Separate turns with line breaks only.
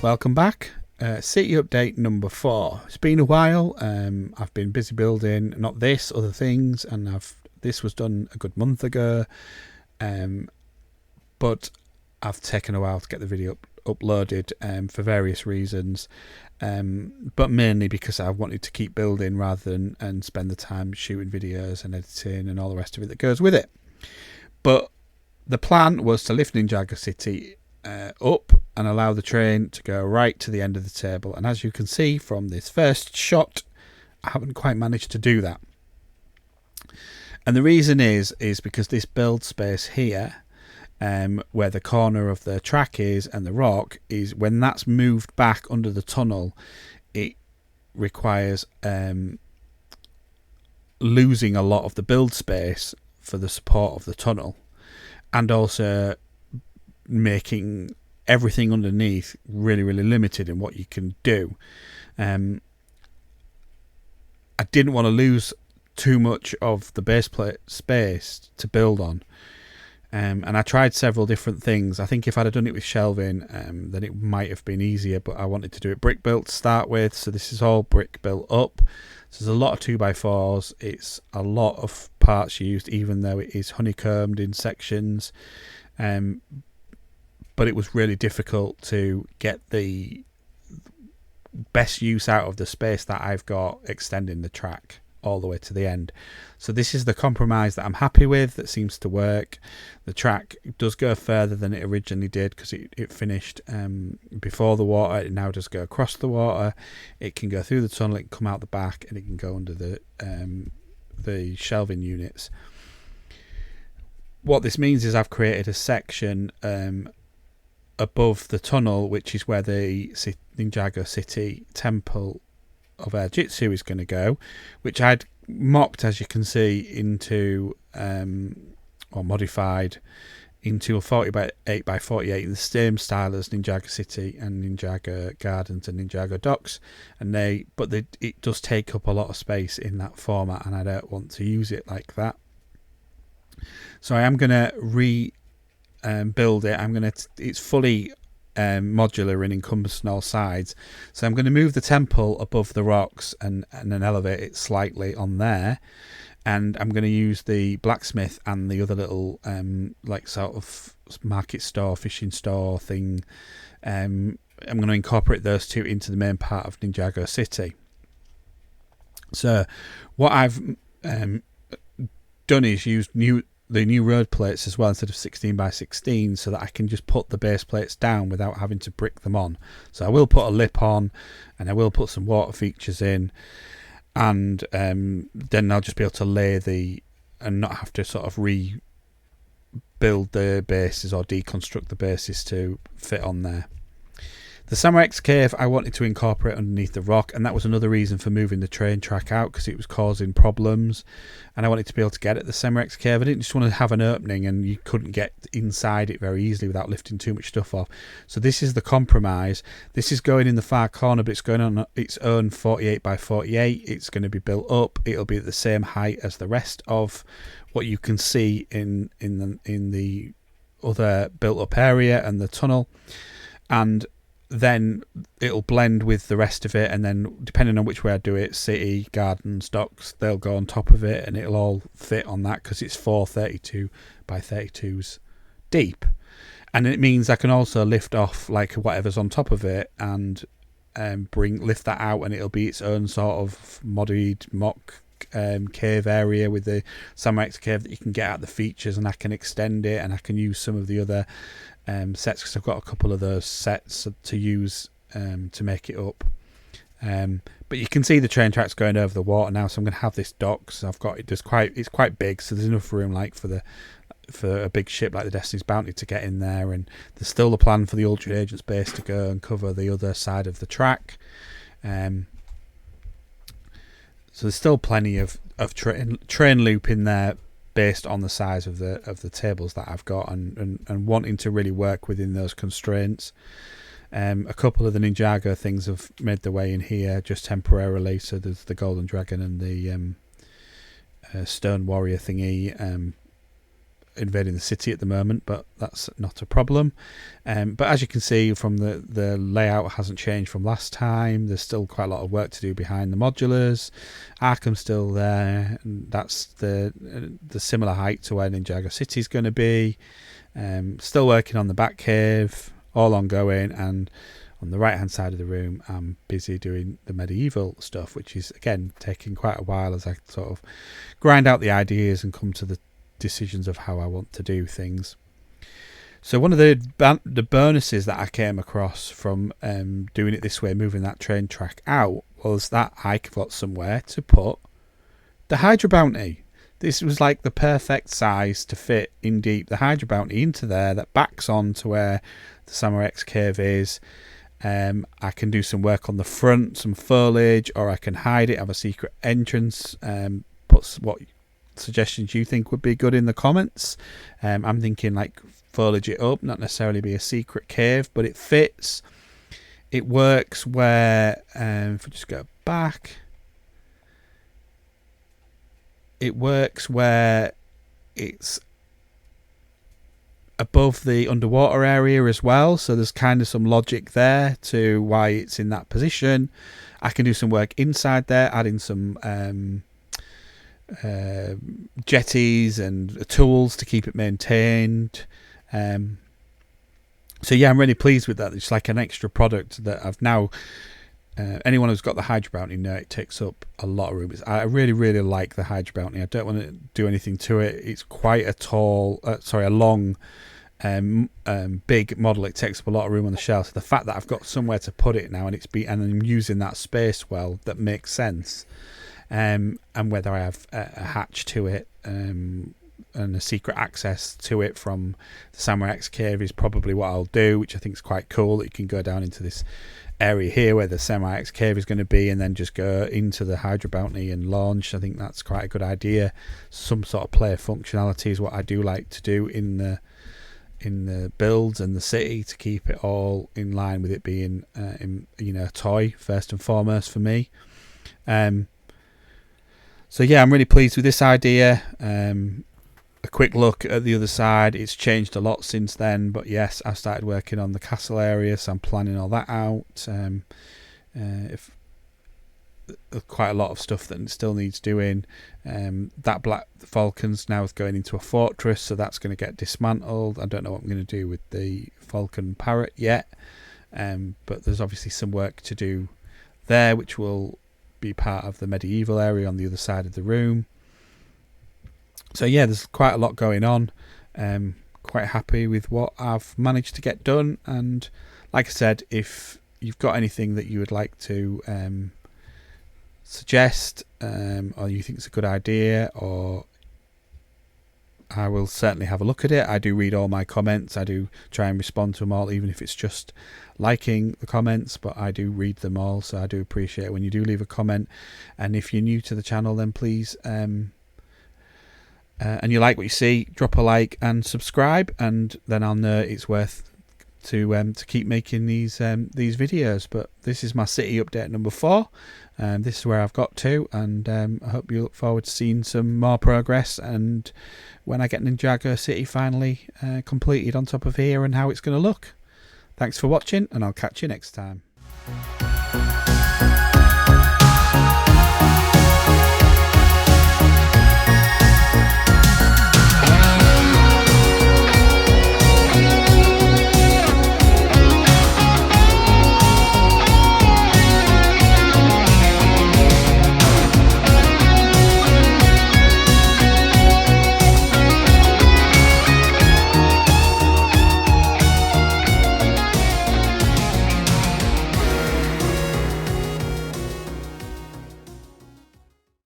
welcome back. City update number 4. It's been a while. I've been busy building, not this, other things, and this was done a good month ago. But I've taken a while to get the video uploaded for various reasons, but mainly because I wanted to keep building rather than and spend the time shooting videos and editing and all the rest of it that goes with it. But the plan was to lift Ninjago City up and allow the train to go right to the end of the table, and as you can see from this first shot, I haven't quite managed to do that. And the reason is because this build space here, where the corner of the track is and the rock is, when that's moved back under the tunnel, it requires losing a lot of the build space for the support of the tunnel, and also making everything underneath really limited in what you can do. I didn't want to lose too much of the base plate space to build on. And I tried several different things. I think if I'd have done it with shelving, then it might have been easier, but I wanted to do it brick built to start with. So this is all brick built up. So there's a lot of 2x4s. It's a lot of parts used, even though it is honeycombed in sections. But it was really difficult to get the best use out of the space that I've got extending the track all the way to the end. So this is the compromise that I'm happy with, that seems to work. The track does go further than it originally did because it finished before the water. It now does go across the water. It can go through the tunnel, it can come out the back, and it can go under the shelving units. What this means is I've created a section above the tunnel, which is where the Ninjago City Temple of Air Jitsu is going to go, which I'd mocked, as you can see, into or modified into a 40x8x48 in the same style as Ninjago City and Ninjago Gardens and Ninjago Docks, and it does take up a lot of space in that format, and I don't want to use it like that. So I am going to build it. It's fully modular and encompassing all sides. So I'm going to move the temple above the rocks and then elevate it slightly on there. And I'm going to use the blacksmith and the other little like sort of market store, fishing store thing. I'm going to incorporate those two into the main part of Ninjago City. So what I've done is used the new road plates as well, instead of 16x16, so that I can just put the base plates down without having to brick them on. So I will put a lip on, and I will put some water features in, and then I'll just be able to lay and not have to sort of rebuild the bases or deconstruct the bases to fit on there. The Samurai X cave I wanted to incorporate underneath the rock, and that was another reason for moving the train track out, because it was causing problems, and I wanted to be able to get at the Samurai X cave. I didn't just want to have an opening and you couldn't get inside it very easily without lifting too much stuff off. So this is the compromise. This is going in the far corner, but it's going on its own 48x48. It's going to be built up. It'll be at the same height as the rest of what you can see in the other built up area and the tunnel, and then it'll blend with the rest of it, and then depending on which way I do it, city, gardens, docks, they'll go on top of it, and it'll all fit on that because it's 4 32x32s deep. And it means I can also lift off like whatever's on top of it and lift that out, and it'll be its own sort of modded mock cave area with the Samurai X cave that you can get out the features, and I can extend it, and I can use some of the other sets, because I've got a couple of those sets to use to make it up. But you can see the train tracks going over the water now, so I'm going to have this dock. So it's quite big, so there's enough room like for a big ship like the Destiny's Bounty to get in there, and there's still the plan for the Ultra Agent's base to go and cover the other side of the track. So there's still plenty of train loop in there, based on the size of the tables that I've got, and wanting to really work within those constraints. A couple of the Ninjago things have made their way in here just temporarily. So there's the Golden Dragon and the Stone Warrior thingy invading the city at the moment, but that's not a problem. But as you can see from the layout hasn't changed from last time. There's still quite a lot of work to do behind the modulars. Arkham's still there, and that's the similar height to where Ninjago City is going to be. Still working on the Batcave, all ongoing, and on the right hand side of the room I'm busy doing the medieval stuff, which is again taking quite a while as I sort of grind out the ideas and come to the decisions of how I want to do things. So one of the bonuses that I came across from doing it this way, moving that train track out, was that I got somewhere to put the Hydra Bounty. This was like the perfect size to fit Indeep the Hydra Bounty into there, that backs on to where the Samurai X cave is. I can do some work on the front, some foliage, or I can hide it, have a secret entrance. Put what suggestions you think would be good in the comments. I'm thinking like foliage it up, not necessarily be a secret cave, but it fits. It works where, if we just go back, it works where it's above the underwater area as well, so there's kind of some logic there to why it's in that position. I can do some work inside there, adding some jetties and tools to keep it maintained. So yeah, I'm really pleased with that. It's like an extra product that I've now anyone who's got the Hydra Bounty know it takes up a lot of room. I really like the Hydra Bounty. I don't want to do anything to it. It's quite a long big model. It takes up a lot of room on the shelf. So the fact that I've got somewhere to put it now, and I'm using that space well, that makes sense. And whether I have a hatch to it and a secret access to it from the Samurai X cave is probably what I'll do, which I think is quite cool, that you can go down into this area here where the Samurai X cave is going to be, and then just go into the Hydra Bounty and launch. I think that's quite a good idea. Some sort of player functionality is what I do like to do in the builds and the city, to keep it all in line with it being a toy first and foremost for me. So yeah, I'm really pleased with this idea. A quick look at the other side, it's changed a lot since then, but yes, I've started working on the castle area, so I'm planning all that out. If quite a lot of stuff that still needs doing. That Black Falcon's now going into a fortress, so that's going to get dismantled. I don't know what I'm going to do with the Falcon Parrot yet, but there's obviously some work to do there, which will be part of the medieval area on the other side of the room. So yeah, there's quite a lot going on. Quite happy with what I've managed to get done, and like I said, if you've got anything that you would like to suggest, or you think it's a good idea, or I will certainly have a look at it. I do read all my comments. I do try and respond to them all, even if it's just liking the comments, but I do read them all, so I do appreciate it when you do leave a comment. And if you're new to the channel, then please and you like what you see, drop a like and subscribe, and then I'll know it's worth to keep making these videos. But this is my city update number 4. This is where I've got to, and I hope you look forward to seeing some more progress, and when I get Ninjago City finally completed on top of here, and how it's going to look. Thanks for watching, and I'll catch you next time.